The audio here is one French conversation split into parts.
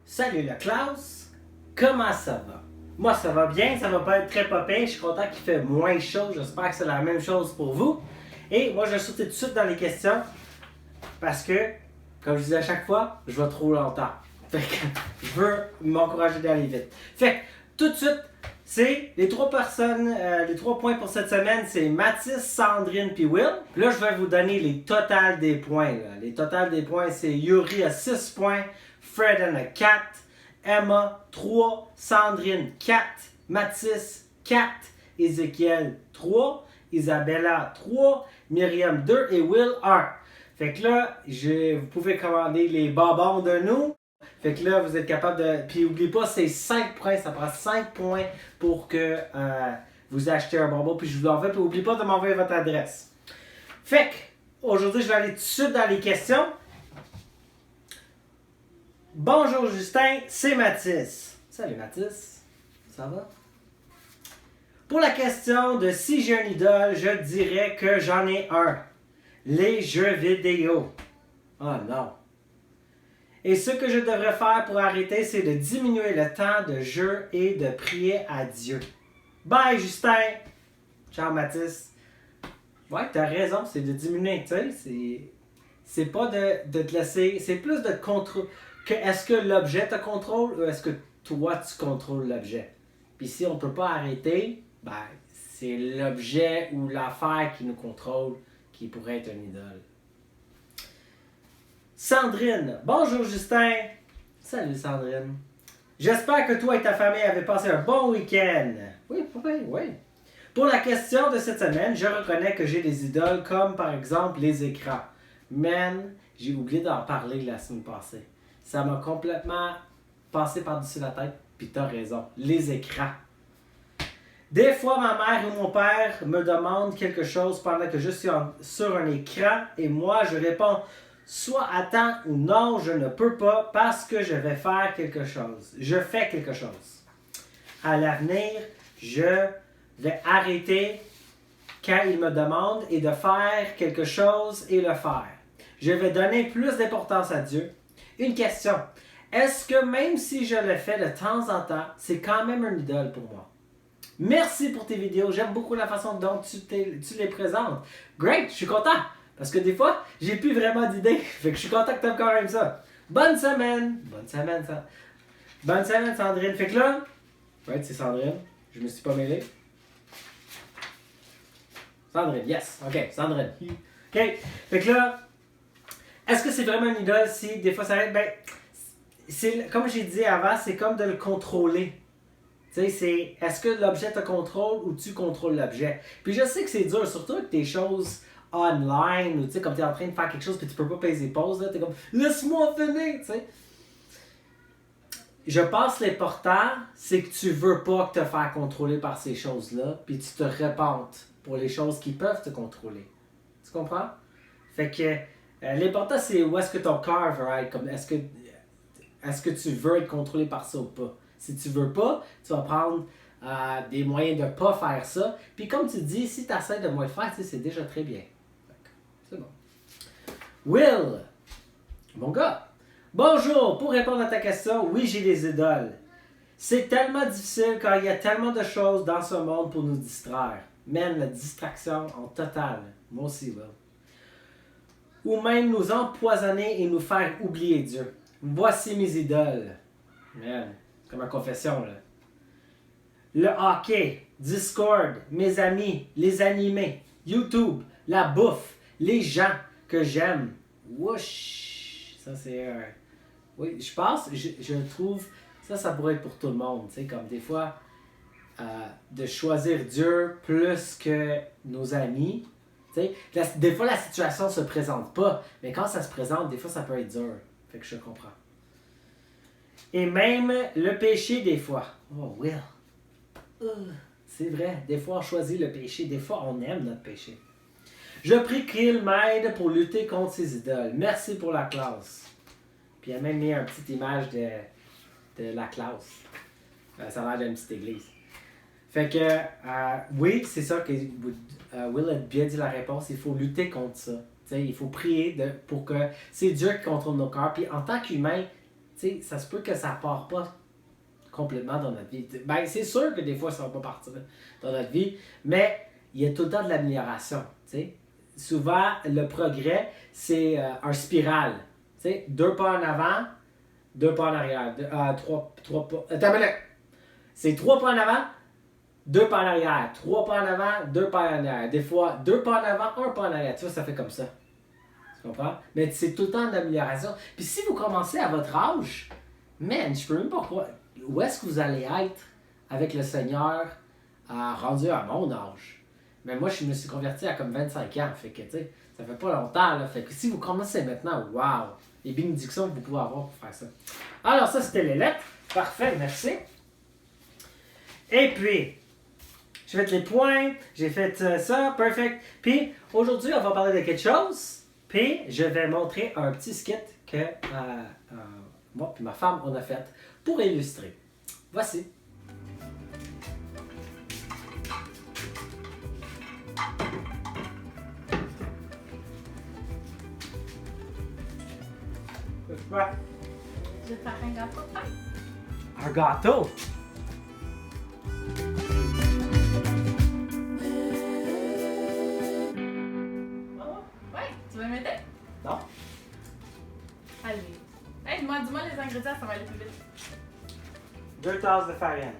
Salut la classe, comment ça va? Moi ça va bien, ça va pas être très popé, je suis content qu'il fait moins chaud, j'espère que c'est la même chose pour vous. Et moi je vais sauter tout de suite dans les questions parce que, comme je dis à chaque fois, je vais trop longtemps. Fait que je veux m'encourager d'aller vite. Fait que tout de suite, c'est les trois personnes, les 3 points pour cette semaine, c'est Mathis, Sandrine puis Will. Puis là je vais vous donner les totals des points. Là. Les totals des points, c'est Yuri a 6 points. Fred en a 4, Emma 3, Sandrine 4, Mathis 4, Ézéchiel 3, Isabella 3, Myriam 2 et Will 1. Fait que là, vous pouvez commander les bonbons de nous. Fait que là, vous êtes capable de... Puis n'oubliez pas, c'est 5 points, ça prend 5 points pour que vous achetez un bonbon. Puis je vous l'envoie, puis n'oubliez pas de m'envoyer votre adresse. Fait que, aujourd'hui, je vais aller tout de suite dans les questions. Bonjour Justin, c'est Mathis. Salut Mathis, ça va? Pour la question de si j'ai un idole, je dirais que j'en ai un. Les jeux vidéo. Oh non. Et ce que je devrais faire pour arrêter, c'est de diminuer le temps de jeu et de prier à Dieu. Bye Justin! Ciao Mathis. Ouais, t'as raison, c'est de diminuer, tu sais, c'est pas de te laisser, c'est plus de contrôle. Est-ce que l'objet te contrôle ou est-ce que toi tu contrôles l'objet? Puis si on ne peut pas arrêter, ben, c'est l'objet ou l'affaire qui nous contrôle qui pourrait être une idole. Sandrine. Bonjour Justin. Salut Sandrine. J'espère que toi et ta famille avez passé un bon week-end. Oui. Pour la question de cette semaine, je reconnais que j'ai des idoles comme par exemple les écrans. Man, j'ai oublié d'en parler la semaine passée. Ça m'a complètement passé par-dessus la tête, puis t'as raison. Les écrans. Des fois, ma mère ou mon père me demandent quelque chose pendant que je suis sur un écran et moi, je réponds soit attends ou non, je ne peux pas parce que je vais faire quelque chose. Je fais quelque chose. À l'avenir, je vais arrêter quand ils me demandent et de faire quelque chose et le faire. Je vais donner plus d'importance à Dieu. Une question. Est-ce que même si je le fais de temps en temps, c'est quand même un idole pour moi? Merci pour tes vidéos. J'aime beaucoup la façon dont tu les présentes. Great, je suis content. Parce que des fois, j'ai plus vraiment d'idées. Fait que je suis content que tu aimes quand même ça. Bonne semaine. Bonne semaine, Sandrine. Fait que là, right, c'est Sandrine. Je me suis pas mêlé. Sandrine, yes. OK, Sandrine. OK. Fait que là, est-ce que c'est vraiment une idole si des fois ça aide? Ben, comme j'ai dit avant, c'est comme de le contrôler. Tu sais, c'est est-ce que l'objet te contrôle ou tu contrôles l'objet? Puis je sais que c'est dur, surtout avec tes choses online, ou tu sais, comme tu es en train de faire quelque chose puis tu peux pas payer pause, là, tu es comme laisse-moi finir, tu sais. Je pense l'important, c'est que tu veux pas te faire contrôler par ces choses-là, puis tu te repentes pour les choses qui peuvent te contrôler. Tu comprends? Fait que l'important, c'est où est-ce que ton cœur veut être. Comme, est-ce que tu veux être contrôlé par ça ou pas? Si tu veux pas, tu vas prendre des moyens de ne pas faire ça. Puis comme tu dis, si tu essaies de moins le faire, c'est déjà très bien. C'est bon. Will, mon gars. Bonjour, pour répondre à ta question, oui, j'ai des idoles. C'est tellement difficile car il y a tellement de choses dans ce monde pour nous distraire. Même la distraction en totale. Moi aussi, Will. Ou même nous empoisonner et nous faire oublier Dieu. Voici mes idoles. Man, c'est comme ma confession, là. Le hockey, Discord, mes amis, les animés, YouTube, la bouffe, les gens que j'aime. Wouch! Ça, c'est un... Oui, je pense, je trouve, ça pourrait être pour tout le monde. Tu sais, comme des fois, de choisir Dieu plus que nos amis. Des fois, la situation ne se présente pas, mais quand ça se présente, des fois, ça peut être dur. Fait que je comprends. Et même le péché, des fois. Oh, Will. C'est vrai, des fois, on choisit le péché. Des fois, on aime notre péché. Je prie qu'il m'aide pour lutter contre ces idoles. Merci pour la classe. Puis il a même mis une petite image de la classe. Ça a l'air d'une petite église. Fait que, oui, c'est ça que Will a bien dit la réponse. Il faut lutter contre ça. T'sais, il faut prier pour que c'est Dieu qui contrôle nos cœurs. Puis en tant qu'humain, tu sais, ça se peut que ça part pas complètement dans notre vie. Ben, c'est sûr que des fois, ça va pas partir dans notre vie, mais il y a tout le temps de l'amélioration, tu sais. Souvent, le progrès, c'est un spirale, tu sais, 2 pas en avant, 2 pas en arrière, 3 pas... Attends une minute. C'est 3 pas en avant, 2 pas en arrière, 3 pas en avant, 2 pas en arrière. Des fois, 2 pas en avant, 1 pas en arrière. Tu vois, ça fait comme ça. Tu comprends? Mais c'est tout le temps d'amélioration. Puis si vous commencez à votre âge, man, je peux même pas croire. Où est-ce que vous allez être avec le Seigneur rendu à mon âge? Mais moi, je me suis converti à comme 25 ans. Fait que, tu sais, ça fait pas longtemps. Là. Fait que si vous commencez maintenant, wow! Les bénédictions que vous pouvez avoir pour faire ça. Alors, ça, c'était les lettres. Parfait, merci. Et puis, j'ai fait les points, j'ai fait ça, perfect. Puis, aujourd'hui, on va parler de quelque chose. Puis, je vais montrer un petit skit que moi et ma femme, on a fait pour illustrer. Voici. Ouais. Je vais faire un gâteau. Un gâteau? Oh, ouais, tu veux m'aider? Non. Allez. Hey, dis-moi les ingrédients, ça va aller plus vite. 2 tasses de farine.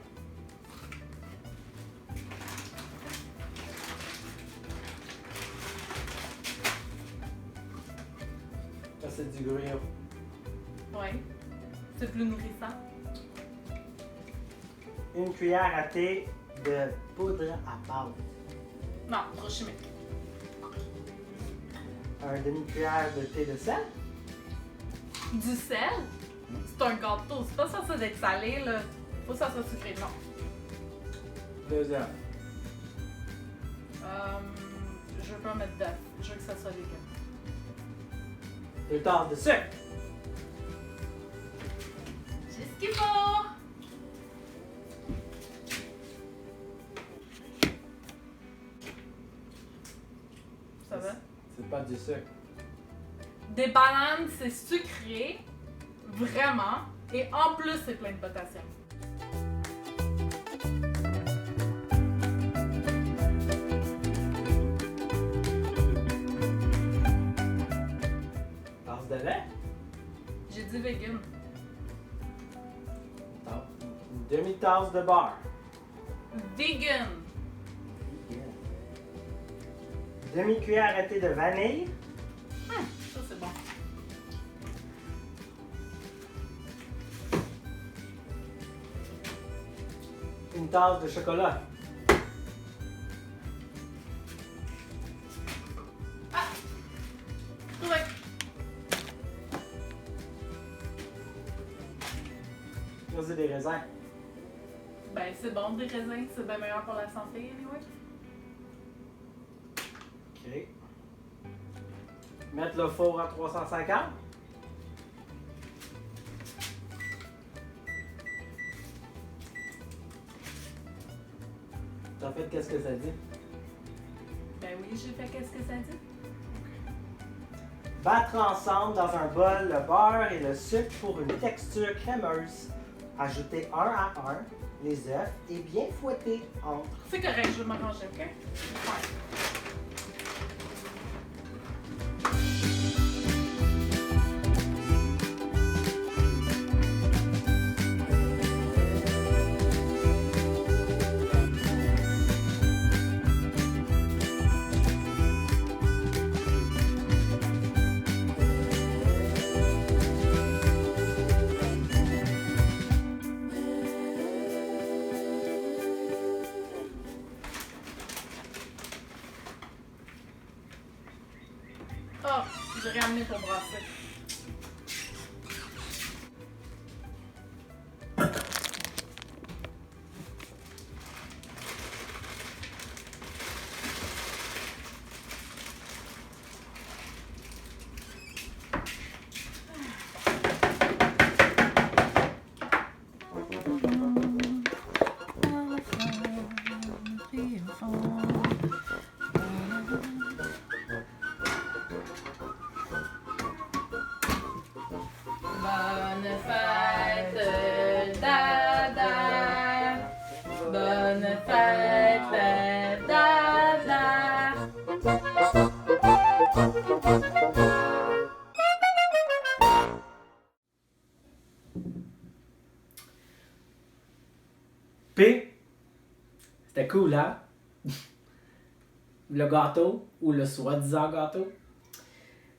Ça, c'est du gruyot. Ouais. C'est plus nourrissant. Une cuillère à thé de poudre à base. Non, trop chimique. Un demi-cuillère de thé de sel. Du sel? C'est un gâteau, c'est pas censé d'être salé, là. Faut que ça soit sucré, non. 2 œufs. Je veux pas mettre d'œuf. Je veux que ça soit léger. 2 tasses de sucre. J'ai ce qu'il faut! Ça va? C'est pas du sucre. Des bananes, c'est sucré, vraiment, et en plus, c'est plein de potassium. Tasse de lait. J'ai dit vegan. Une demi-tasse de beurre. Vegan! Demi-cuillère à thé de vanille. Ça, c'est bon. Une tasse de chocolat. Trouvé. Choisir des raisins. Ben, c'est bon, des raisins, c'est bien meilleur pour la santé, anyway. OK. Mettre le four à 350. T'as fait qu'est-ce que ça dit? Ben oui, j'ai fait qu'est-ce que ça dit? Battre ensemble dans un bol le beurre et le sucre pour une texture crémeuse. Ajouter un à un les œufs et bien fouetter entre. C'est correct, je vais m'arranger, ok? Ouais. Bonne fête, Dada. Bonne fête, Dada. P, c'était cool, hein? Le gâteau, ou le soi-disant gâteau.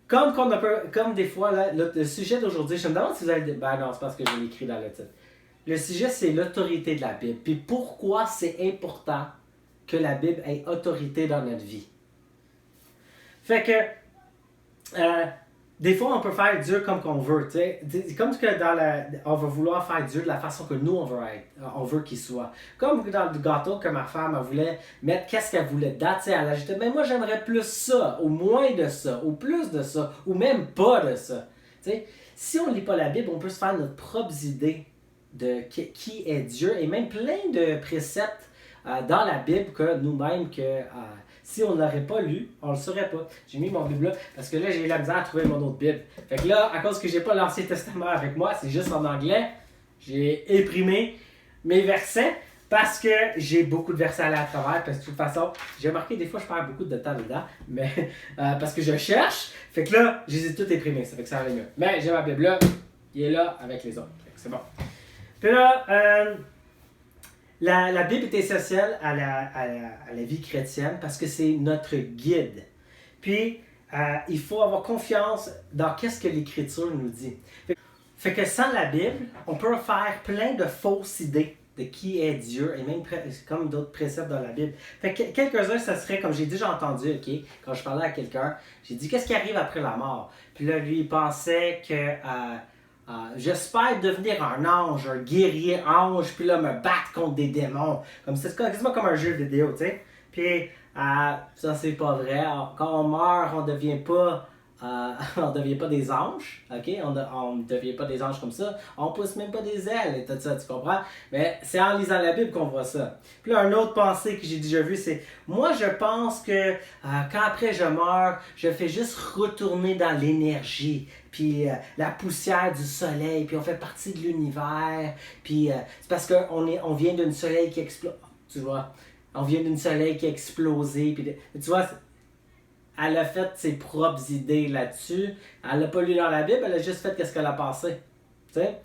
Comme des fois, là, le sujet d'aujourd'hui, je me demande si vous avez... Ben non, c'est parce que je l'ai écrit dans le titre. Le sujet, c'est l'autorité de la Bible. Puis pourquoi c'est important que la Bible ait autorité dans notre vie. Fait que... des fois, on peut faire Dieu comme qu'on veut, tu sais. Comme que on va vouloir faire Dieu de la façon que nous, on veut qu'il soit. Comme dans le gâteau que ma femme elle voulait mettre, qu'est-ce qu'elle voulait dedans, tu sais. Elle ajoutait, mais moi, j'aimerais plus ça, ou moins de ça, ou plus de ça, ou même pas de ça. Tu sais, si on ne lit pas la Bible, on peut se faire notre propre idée de qui est Dieu, et même plein de préceptes dans la Bible que nous-mêmes, si on ne l'aurait pas lu, on ne le saurait pas. J'ai mis mon Bible là parce que là, j'ai eu la misère à trouver mon autre Bible. Fait que là, à cause que j'ai pas l'Ancien Testament avec moi, c'est juste en anglais, j'ai imprimé mes versets parce que j'ai beaucoup de versets à aller à travers. Parce que de toute façon, j'ai remarqué des fois, je perds beaucoup de temps dedans, mais parce que je cherche. Fait que là, je les ai tous imprimés. Ça fait que ça allait mieux. Mais j'ai ma Bible là, il est là avec les autres. Fait que c'est bon. Puis là, la Bible est essentielle à la vie chrétienne parce que c'est notre guide. Puis, il faut avoir confiance dans qu'est-ce que l'Écriture nous dit. Fait que sans la Bible, on peut faire plein de fausses idées de qui est Dieu, et même comme d'autres préceptes dans la Bible. Fait que quelques-uns, ça serait, comme j'ai déjà entendu, ok, quand je parlais à quelqu'un, j'ai dit, qu'est-ce qui arrive après la mort? Puis là, lui, il pensait que... j'espère devenir un ange, un guerrier ange, puis là, me battre contre des démons. Comme c'est quasiment comme un jeu vidéo, tu sais. Puis, ça, c'est pas vrai. Alors, quand on meurt, on devient pas des anges, ok? On ne devient pas des anges comme ça. On pousse même pas des ailes et tout ça, tu comprends? Mais c'est en lisant la Bible qu'on voit ça. Puis là, une autre pensée que j'ai déjà vue, c'est... Moi, je pense que quand après je meurs, je fais juste retourner dans l'énergie. Puis la poussière du soleil, puis on fait partie de l'univers. Puis c'est parce qu'on vient d'un soleil qui explose. Tu vois? On vient d'un soleil qui a explosé. Puis, tu vois... Elle a fait ses propres idées là-dessus. Elle n'a pas lu dans la Bible, elle a juste fait ce qu'elle a pensé. Tu sais?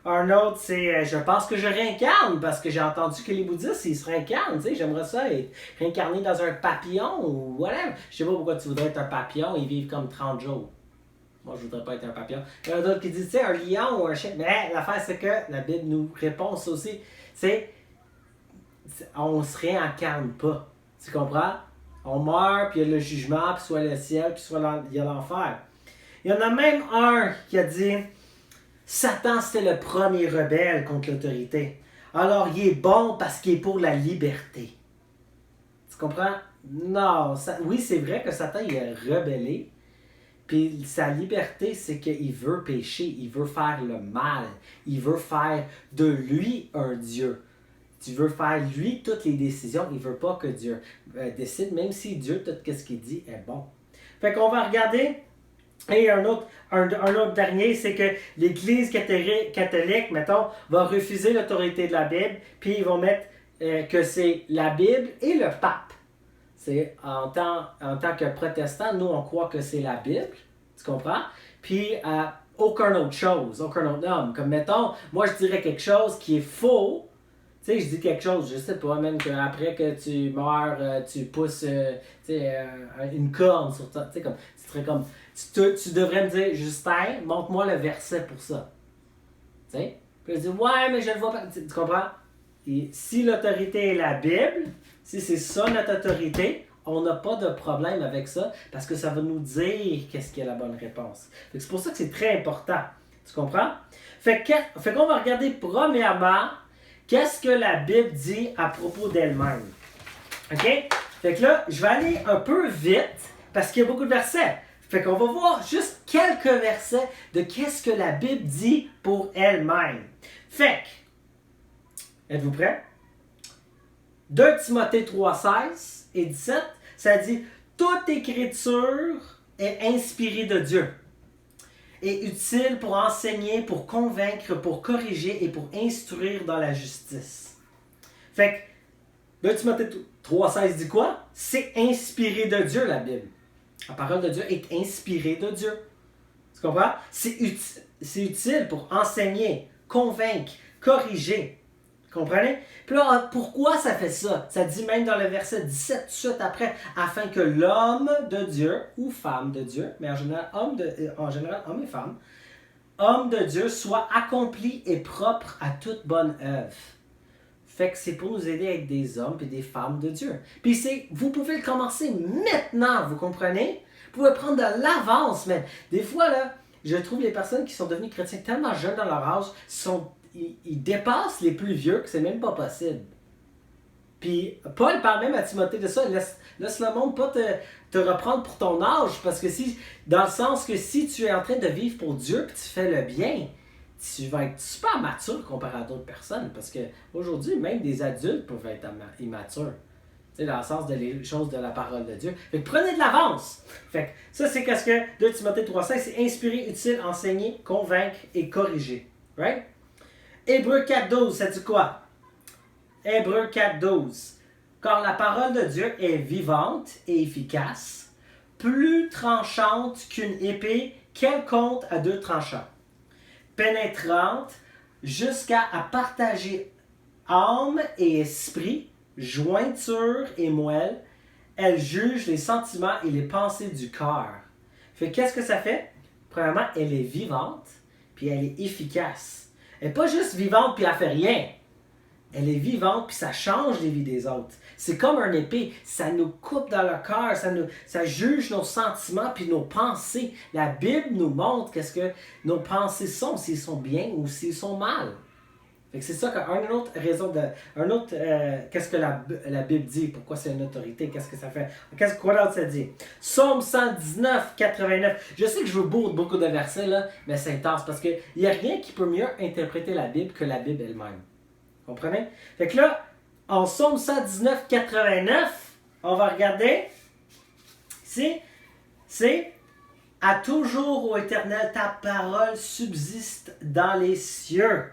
Un autre, c'est je pense que je réincarne parce que j'ai entendu que les bouddhistes, ils se réincarnent. Tu sais? J'aimerais ça être réincarné dans un papillon ou whatever. Je sais pas pourquoi tu voudrais être un papillon, ils vivent comme 30 jours. Moi, je voudrais pas être un papillon. Il y en a d'autres qui disent, tu sais, un lion ou un chien. Mais l'affaire, c'est que la Bible nous répond ça aussi. C'est on se réincarne pas. Tu comprends? On meurt, puis il y a le jugement, puis soit le ciel, puis soit il y a l'enfer. Il y en a même un qui a dit Satan, c'était le premier rebelle contre l'autorité. Alors, il est bon parce qu'il est pour la liberté. Tu comprends? Non. Oui, c'est vrai que Satan, il est rebellé. Puis sa liberté, c'est qu'il veut pécher, il veut faire le mal. Il veut faire de lui un Dieu. Tu veux faire lui toutes les décisions, il ne veut pas que Dieu décide, même si Dieu, tout ce qu'il dit est bon. Fait qu'on va regarder, et un autre dernier, c'est que l'Église catholique, mettons, va refuser l'autorité de la Bible, puis ils vont mettre que c'est la Bible et le pape. C'est en tant que protestant, nous on croit que c'est la Bible, tu comprends? Puis aucun autre chose, aucun autre homme. Comme mettons, moi je dirais quelque chose qui est faux. Tu sais, je dis quelque chose, je sais pas, même qu'après que tu meurs, tu pousses une corne sur toi. Tu sais, comme, tu devrais me dire, Justin, montre-moi le verset pour ça. Tu sais? Puis je dis, ouais, mais je le vois pas. Tu comprends? Et si l'autorité est la Bible, si c'est ça notre autorité, on n'a pas de problème avec ça parce que ça va nous dire qu'est-ce qui est la bonne réponse. C'est pour ça que c'est très important. Tu comprends? Fait qu'on va regarder premièrement. Qu'est-ce que la Bible dit à propos d'elle-même? OK? Fait que là, je vais aller un peu vite parce qu'il y a beaucoup de versets. Fait qu'on va voir juste quelques versets de qu'est-ce que la Bible dit pour elle-même. Fait que, êtes-vous prêts? 2 Timothée 3, 16 et 17, ça dit « Toute écriture est inspirée de Dieu est utile pour enseigner, pour convaincre, pour corriger et pour instruire dans la justice. Fait que, 2 Timothée 3,16 dit quoi? C'est inspiré de Dieu, la Bible. La parole de Dieu est inspirée de Dieu. Tu comprends? C'est utile pour enseigner, convaincre, corriger. Vous comprenez? Puis là, pourquoi ça fait ça? Ça dit même dans le verset 17, tout de suite après, afin que l'homme de Dieu, ou femme de Dieu, mais en général, homme et femme, homme de Dieu soit accompli et propre à toute bonne œuvre. Fait que c'est pour nous aider à être des hommes et des femmes de Dieu. Puis vous pouvez le commencer maintenant, vous comprenez? Vous pouvez prendre de l'avance, mais des fois, là, je trouve les personnes qui sont devenues chrétiens tellement jeunes dans leur âge, ils dépassent les plus vieux que c'est même pas possible. Puis Paul parle même à Timothée de ça, laisse le monde pas te reprendre pour ton âge, parce que dans le sens que si tu es en train de vivre pour Dieu et tu fais le bien, tu vas être super mature comparé à d'autres personnes, parce qu'aujourd'hui, même des adultes peuvent être immatures. Tu sais, dans le sens des choses de la parole de Dieu. Fait que prenez de l'avance. Fait que ça, c'est qu'est-ce que 2 Timothée 3,5, c'est inspirer, utile, enseigner, convaincre et corriger. Right? Hébreux 4,12, ça dit quoi? Hébreux 4,12. Car la parole de Dieu est vivante et efficace, plus tranchante qu'une épée quelconque à 2 tranchants, pénétrante jusqu'à partager âme et esprit, jointure et moelle. Elle juge les sentiments et les pensées du cœur. Fait qu'est-ce que ça fait? Premièrement, elle est vivante, puis elle est efficace. Elle n'est pas juste vivante puis elle fait rien. Elle est vivante puis ça change les vies des autres. C'est comme un épée, ça nous coupe dans le cœur, ça juge nos sentiments puis nos pensées. La Bible nous montre qu'est-ce que nos pensées sont, s'ils sont bien ou s'ils sont mal. Fait que c'est ça qu'une autre raison qu'est-ce que la Bible dit, pourquoi c'est une autorité, qu'est-ce que ça fait, quoi d'autre ça dit? Psaume 119, 89. Je sais que je veux beaucoup de versets là, mais c'est intense parce qu'il n'y a rien qui peut mieux interpréter la Bible que la Bible elle-même. Comprenez? Fait que là, en Psaume 119, 89, on va regarder ici, c'est « À toujours, ô Éternel, ta parole subsiste dans les cieux. »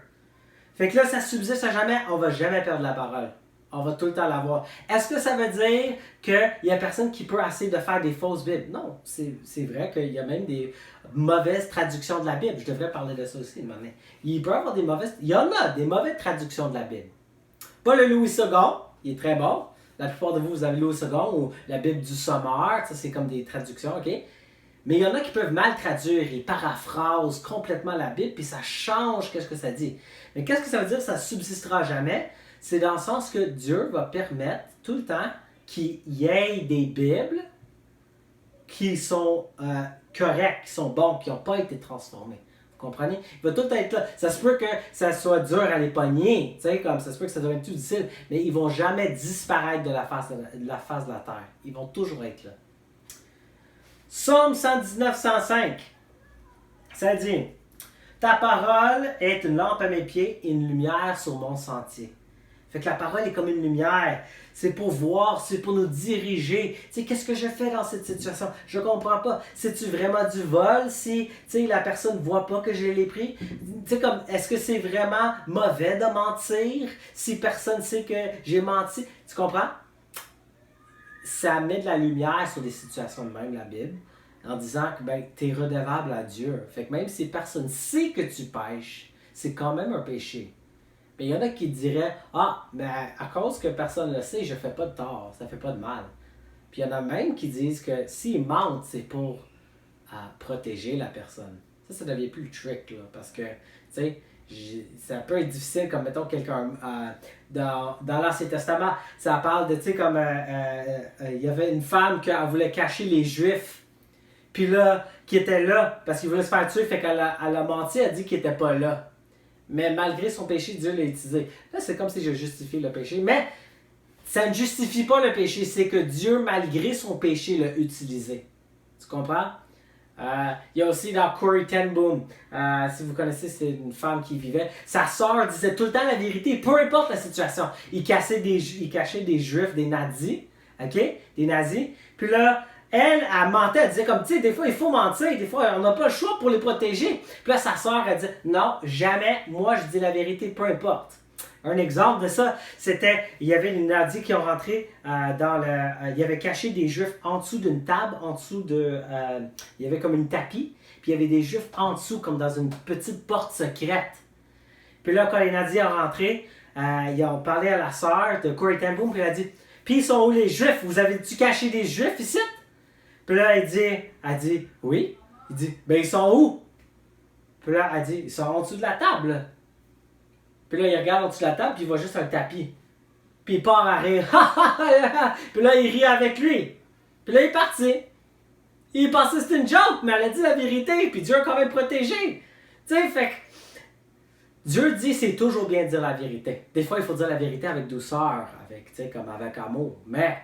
Fait que là, ça subsiste à jamais, on ne va jamais perdre la parole. On va tout le temps l'avoir. Est-ce que ça veut dire qu'il n'y a personne qui peut essayer de faire des fausses Bibles? Non, c'est vrai qu'il y a même des mauvaises traductions de la Bible. Je devrais parler de ça aussi. Mais il peut y avoir il y en a des mauvaises traductions de la Bible. Pas le Louis II, il est très bon. La plupart de vous avez Louis II ou la Bible du Sommeur, ça c'est comme des traductions, ok? Mais il y en a qui peuvent mal traduire, ils paraphrasent complètement la Bible, puis ça change qu'est-ce que ça dit. Mais qu'est-ce que ça veut dire, ça subsistera jamais? C'est dans le sens que Dieu va permettre tout le temps qu'il y ait des Bibles qui sont correctes, qui sont bonnes, qui n'ont pas été transformées. Vous comprenez? Il va tout être là. Ça se peut que ça soit dur à les pogner, tu sais, comme ça se peut que ça doit être tout difficile, mais ils ne vont jamais disparaître de la face de la terre. Ils vont toujours être là. Psaume 119, 105. Ça dit « Ta parole est une lampe à mes pieds et une lumière sur mon sentier. » Fait que la parole est comme une lumière. C'est pour voir, c'est pour nous diriger. Tu sais, qu'est-ce que je fais dans cette situation? Je ne comprends pas. C'est-tu vraiment du vol si, tu sais, la personne ne voit pas que je l'ai pris? Tu sais, comme, est-ce que c'est vraiment mauvais de mentir si personne sait que j'ai menti? Tu comprends? Ça met de la lumière sur des situations de même, la Bible, en disant que ben, tu es redevable à Dieu. Fait que même si personne sait que tu pêches, c'est quand même un péché. Mais il y en a qui diraient « Ah, mais à cause que personne ne le sait, je ne fais pas de tort, ça ne fait pas de mal. » Puis il y en a même qui disent que s'ils mentent, c'est pour protéger la personne. Ça devient plus le trick, là, parce que, tu sais, ça peut être difficile, comme mettons quelqu'un dans l'Ancien Testament, ça parle de, tu sais, comme il y avait une femme qui voulait cacher les Juifs, puis là, qui était là, parce qu'il voulait se faire tuer, fait qu'elle a menti, elle a dit qu'il n'était pas là. Mais malgré son péché, Dieu l'a utilisé. Là, c'est comme si je justifiais le péché, mais ça ne justifie pas le péché, c'est que Dieu, malgré son péché, l'a utilisé. Tu comprends? Il y a aussi dans Corrie ten Boom, si vous connaissez, c'est une femme qui vivait. Sa sœur disait tout le temps la vérité, peu importe la situation. Il cachait des Juifs, des nazis, ok? Des nazis. Puis là, elle mentait, elle disait comme, tu sais, des fois il faut mentir, des fois on n'a pas le choix pour les protéger. Puis là, sa sœur, elle dit, non, jamais, moi je dis la vérité, peu importe. Un exemple de ça, c'était, il y avait une Nadia qui ont rentré il y avait caché des Juifs en dessous d'une table, en dessous il y avait comme une tapis, puis il y avait des Juifs en dessous, comme dans une petite porte secrète. Puis là, quand les Nadia ont rentré, ils ont parlé à la sœur de Corey ten Boom, puis elle a dit, puis ils sont où les Juifs? Vous avez-tu caché des Juifs ici? Puis là, elle dit, oui. Il dit, ben ils sont où? Puis là, elle dit, ils sont en dessous de la table. Puis là, il regarde en dessous de la table, puis il voit juste un tapis. Puis il part à rire. Puis là, il rit avec lui. Puis là, il est parti. Il pensait que c'était une joke, mais elle a dit la vérité, puis Dieu a quand même protégé. Tu sais, fait que Dieu dit c'est toujours bien de dire la vérité. Des fois, il faut dire la vérité avec douceur, comme avec amour. Mais,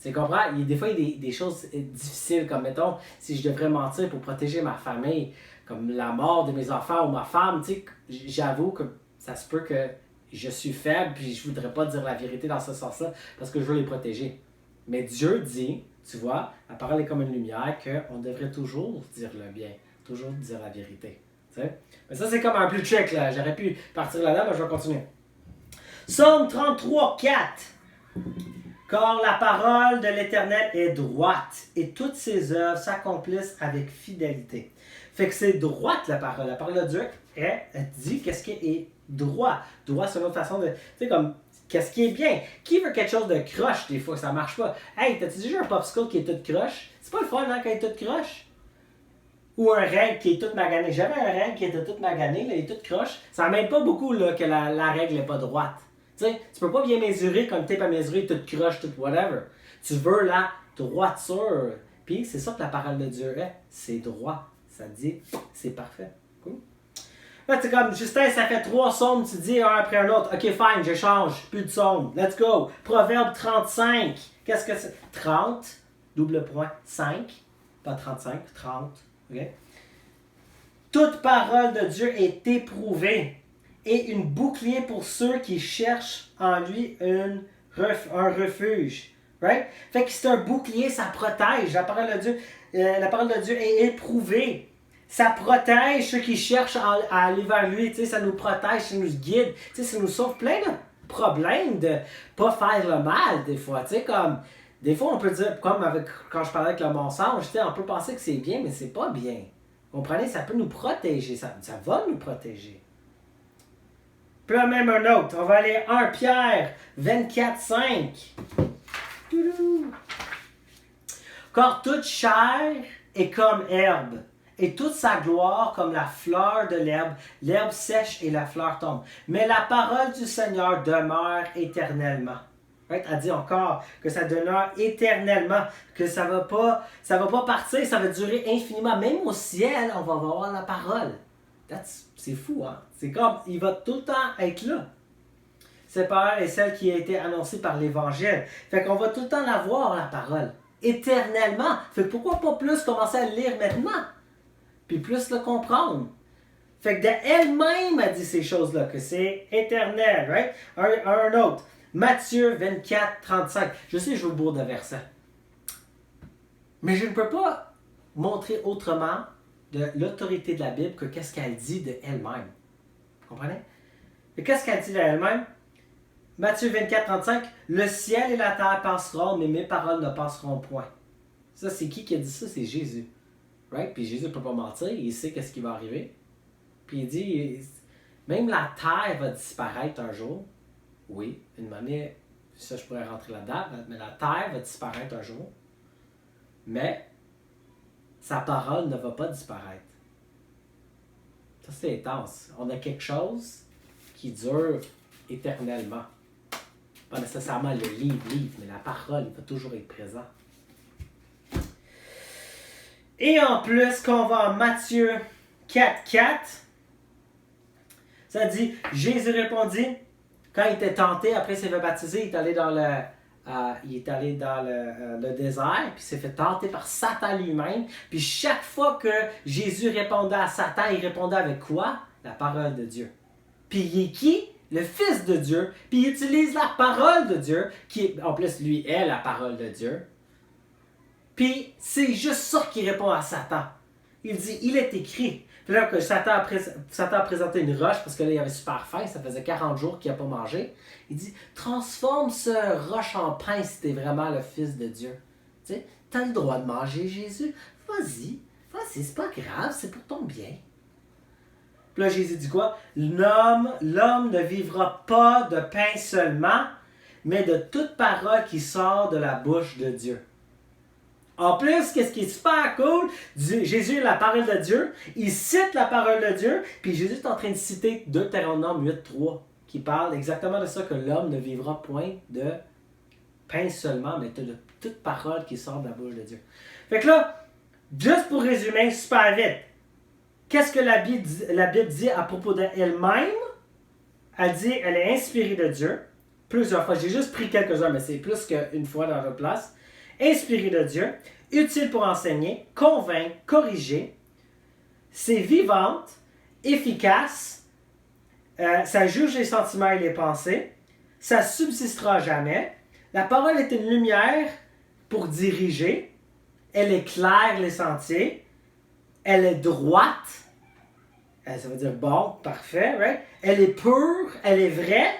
tu comprends? Des fois, il y a des choses difficiles, comme mettons, si je devrais mentir pour protéger ma famille, comme la mort de mes enfants ou ma femme, tu sais, j'avoue que ça se peut que je suis faible, puis je voudrais pas dire la vérité dans ce sens-là, parce que je veux les protéger. Mais Dieu dit, tu vois, la parole est comme une lumière, qu'on devrait toujours dire le bien, toujours dire la vérité. T'sais? Mais ça, c'est comme un plus trick, là. J'aurais pu partir là-dedans, mais je vais continuer. Psaume 33, 4. Car la parole de l'Éternel est droite, et toutes ses œuvres s'accomplissent avec fidélité. Fait que c'est droite, la parole. La parole de Dieu, elle dit qu'est-ce qui est droit. Droit, c'est une autre façon de... Tu sais, comme... Qu'est-ce qui est bien? Qui veut quelque chose de croche des fois, ça marche pas? Hey, t'as-tu déjà un popsicle qui est tout croche? C'est pas le fun, hein, quand il est tout croche? Ou un règle qui est toute maganée. J'avais un règle qui était toute maganée, là, il est tout croche. Ça m'aide pas beaucoup là, que la règle n'est pas droite. Tu sais, tu peux pas bien mesurer comme tape à mesurer, toute croche, toute whatever. Tu veux la droiture. Puis c'est ça que la parole de Dieu est. C'est droit. Ça dit, c'est parfait. Cool. Là, tu comme, Justin, ça fait 3 psaumes, tu dis un après un autre. Ok, fine, j'échange. Plus de psaumes. Let's go. Proverbe 35. Qu'est-ce que c'est? 30, double point, 5. Pas 35, 30. Okay. Toute parole de Dieu est éprouvée et une bouclier pour ceux qui cherchent en lui un refuge. Right? Fait que c'est un bouclier, ça protège. La parole de Dieu est éprouvée. Ça protège ceux qui cherchent à aller vers lui. Tu sais, ça nous protège, ça nous guide. Tu sais, ça nous sauve plein de problèmes de pas faire le mal des fois. Tu sais, comme... Des fois, on peut dire, comme quand je parlais avec le mensonge, on peut penser que c'est bien, mais c'est pas bien. Vous comprenez? Ça peut nous protéger. Ça va nous protéger. Puis là, même un autre. On va aller 1 Pierre 24, 5. Car toute chair est comme herbe, et toute sa gloire comme la fleur de l'herbe. L'herbe sèche et la fleur tombe. Mais la parole du Seigneur demeure éternellement. Right? Elle dit encore que ça demeure éternellement, que ça va pas partir, ça va durer infiniment. Même au ciel, on va avoir la parole. C'est fou, hein? C'est comme, il va tout le temps être là. Cette parole est celle qui a été annoncée par l'Évangile. Fait qu'on va tout le temps la voir, la parole. Éternellement. Fait que pourquoi pas plus commencer à le lire maintenant? Puis plus le comprendre. Fait que d'elle-même a dit ces choses-là, que c'est éternel, right? Un autre. Matthieu 24, 35. Je sais, je vous bourre de versets. Mais je ne peux pas montrer autrement de l'autorité de la Bible que qu'est-ce qu'elle dit de elle-même. Vous comprenez? Et qu'est-ce qu'elle dit d'elle-même? Matthieu 24, 35. Le ciel et la terre passeront, mais mes paroles ne passeront point. Ça, c'est qui a dit ça? C'est Jésus. Right? Puis Jésus ne peut pas mentir, il sait qu'est-ce qui va arriver. Puis il dit, même la terre va disparaître un jour. Oui, une manière, ça je pourrais rentrer là-dedans, mais la terre va disparaître un jour. Mais sa parole ne va pas disparaître. Ça, c'est intense. On a quelque chose qui dure éternellement. Pas nécessairement le livre, mais la parole va toujours être présente. Et en plus, quand on va en Matthieu 4, 4, ça dit, Jésus répondit, quand il était tenté, après il s'est fait baptiser, il est allé dans le désert, puis il s'est fait tenter par Satan lui-même. Puis chaque fois que Jésus répondait à Satan, il répondait avec quoi? La parole de Dieu. Puis il est qui? Le Fils de Dieu. Puis il utilise la parole de Dieu, qui en plus lui est la parole de Dieu. Puis c'est juste ça qui répond à Satan. Il dit, il est écrit. Puis là, que Satan a présenté une roche, parce que là, il avait super faim, ça faisait 40 jours qu'il n'a pas mangé. Il dit, transforme ce roche en pain si tu es vraiment le Fils de Dieu. Tu sais, tu as le droit de manger Jésus. Vas-y, c'est pas grave, c'est pour ton bien. Puis là, Jésus dit quoi? L'homme ne vivra pas de pain seulement, mais de toute parole qui sort de la bouche de Dieu. En plus, qu'est-ce qui est super cool? Jésus est la parole de Dieu. Il cite la parole de Dieu. Puis Jésus est en train de citer Deutéronome 8.3 qui parle exactement de ça, que l'homme ne vivra point de pain seulement, mais de toute parole qui sort de la bouche de Dieu. Fait que là, juste pour résumer super vite, qu'est-ce que la Bible dit à propos d'elle-même? Elle dit elle est inspirée de Dieu. Plusieurs fois. J'ai juste pris quelques-uns, mais c'est plus qu'une fois dans notre place. Inspirée de Dieu, utile pour enseigner, convaincre, corriger. C'est vivante, efficace, ça juge les sentiments et les pensées, ça subsistera jamais. La parole est une lumière pour diriger, elle éclaire les sentiers, elle est droite, ça veut dire bon, parfait, right? Elle est pure, elle est vraie.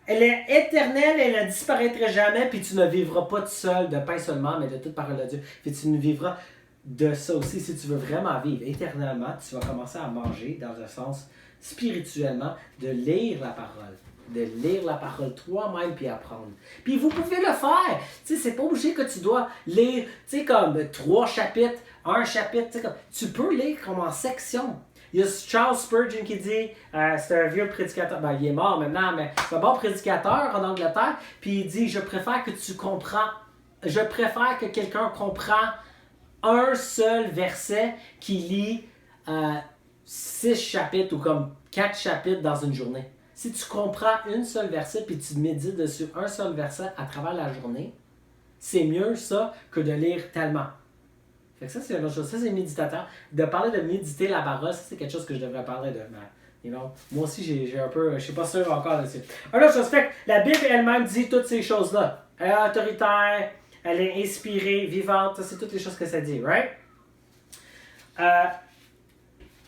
Elle est éternelle, elle ne disparaîtra jamais, puis tu ne vivras pas tout seul de pain seulement, mais de toute parole de Dieu. Puis tu ne vivras de ça aussi. Si tu veux vraiment vivre éternellement, tu vas commencer à manger, dans un sens spirituellement, de lire la parole. De lire la parole toi-même, puis apprendre. Puis vous pouvez le faire. Tu sais, c'est pas obligé que tu dois lire, tu sais, comme 3 chapitres, 1 chapitre, tu sais, comme, tu peux lire comme en section. Il y a Charles Spurgeon qui dit, c'est un vieux prédicateur, ben il est mort maintenant, mais c'est un bon prédicateur en Angleterre, puis il dit, je préfère que quelqu'un comprend un seul verset qui lit 6 chapitres ou comme 4 chapitres dans une journée. Si tu comprends une seule verset puis tu médites dessus un seul verset à travers la journée, c'est mieux ça que de lire tellement. Fait que ça, c'est une autre chose. Ça, c'est méditateur. De parler de méditer la parole, ça, c'est quelque chose que je devrais parler de. Moi aussi, j'ai un peu. Je suis pas sûr encore là-dessus. Une autre chose, fait que la Bible elle-même dit toutes ces choses-là. Elle est autoritaire, elle est inspirée, vivante. Ça, c'est toutes les choses que ça dit, right?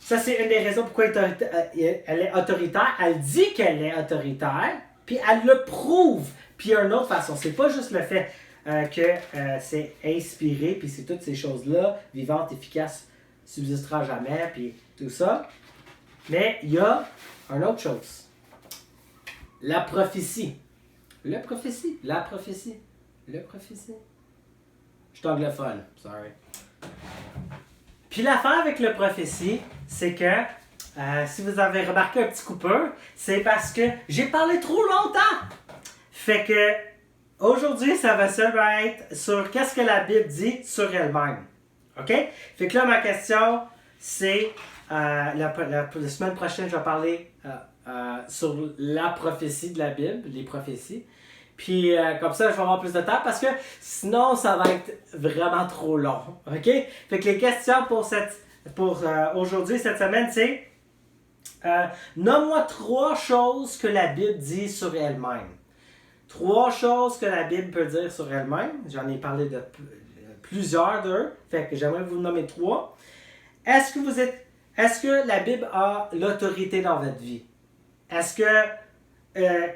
Ça, c'est une des raisons pourquoi elle est autoritaire. Elle dit qu'elle est autoritaire, puis elle le prouve. Puis il y a une autre façon. C'est pas juste le fait que c'est inspiré, puis c'est toutes ces choses-là, vivantes, efficaces, subsistera jamais, puis tout ça. Mais il y a une autre chose. La prophétie. La prophétie. Je suis anglophone, sorry. Puis l'affaire avec la prophétie, c'est que, si vous avez remarqué un petit coupeur, c'est parce que j'ai parlé trop longtemps. Fait que, aujourd'hui, ça va seulement être sur qu'est-ce que la Bible dit sur elle-même. OK? Fait que là, ma question, c'est, la semaine prochaine, je vais parler sur la prophétie de la Bible, les prophéties. Puis, comme ça, je vais avoir plus de temps parce que sinon, ça va être vraiment trop long. OK? Fait que les questions pour aujourd'hui, cette semaine, c'est nomme-moi 3 choses que la Bible dit sur elle-même. 3 choses que la Bible peut dire sur elle-même. J'en ai parlé de plusieurs d'eux. Fait que j'aimerais vous nommer 3. Est-ce que la Bible a l'autorité dans votre vie? Est-ce que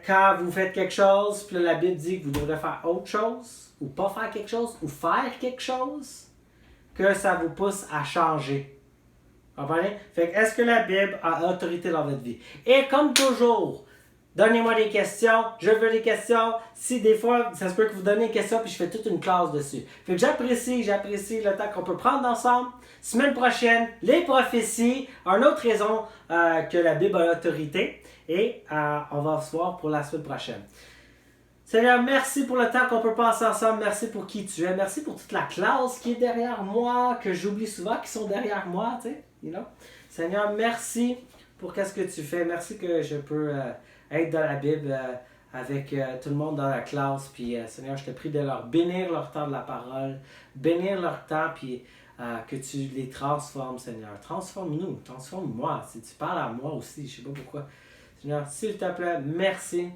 quand vous faites quelque chose, puis la Bible dit que vous devrez faire autre chose, ou pas faire quelque chose, ou faire quelque chose, que ça vous pousse à changer? Vous comprenez? Fait que est-ce que la Bible a autorité dans votre vie? Et comme toujours, donnez-moi des questions, je veux des questions. Si des fois, ça se peut que vous donnez des questions puis je fais toute une classe dessus. Fait que j'apprécie le temps qu'on peut prendre ensemble. Semaine prochaine, les prophéties, une autre raison que la Bible a l'autorité. Et on va se voir pour la semaine prochaine. Seigneur, merci pour le temps qu'on peut passer ensemble. Merci pour qui tu es. Merci pour toute la classe qui est derrière moi, que j'oublie souvent, qui sont derrière moi, tu sais. You know? Seigneur, merci pour qu'est-ce que tu fais. Merci que je peux être dans la Bible avec tout le monde dans la classe. Puis, Seigneur, je te prie de leur bénir leur temps de la parole, bénir leur temps, puis que tu les transformes, Seigneur. Transforme-nous, transforme-moi. Si tu parles à moi aussi, je ne sais pas pourquoi. Seigneur, s'il te plaît, merci.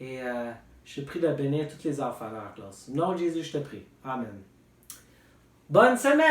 Et je te prie de bénir tous les enfants dans la classe. Au nom de Jésus, je te prie. Amen. Bonne semaine!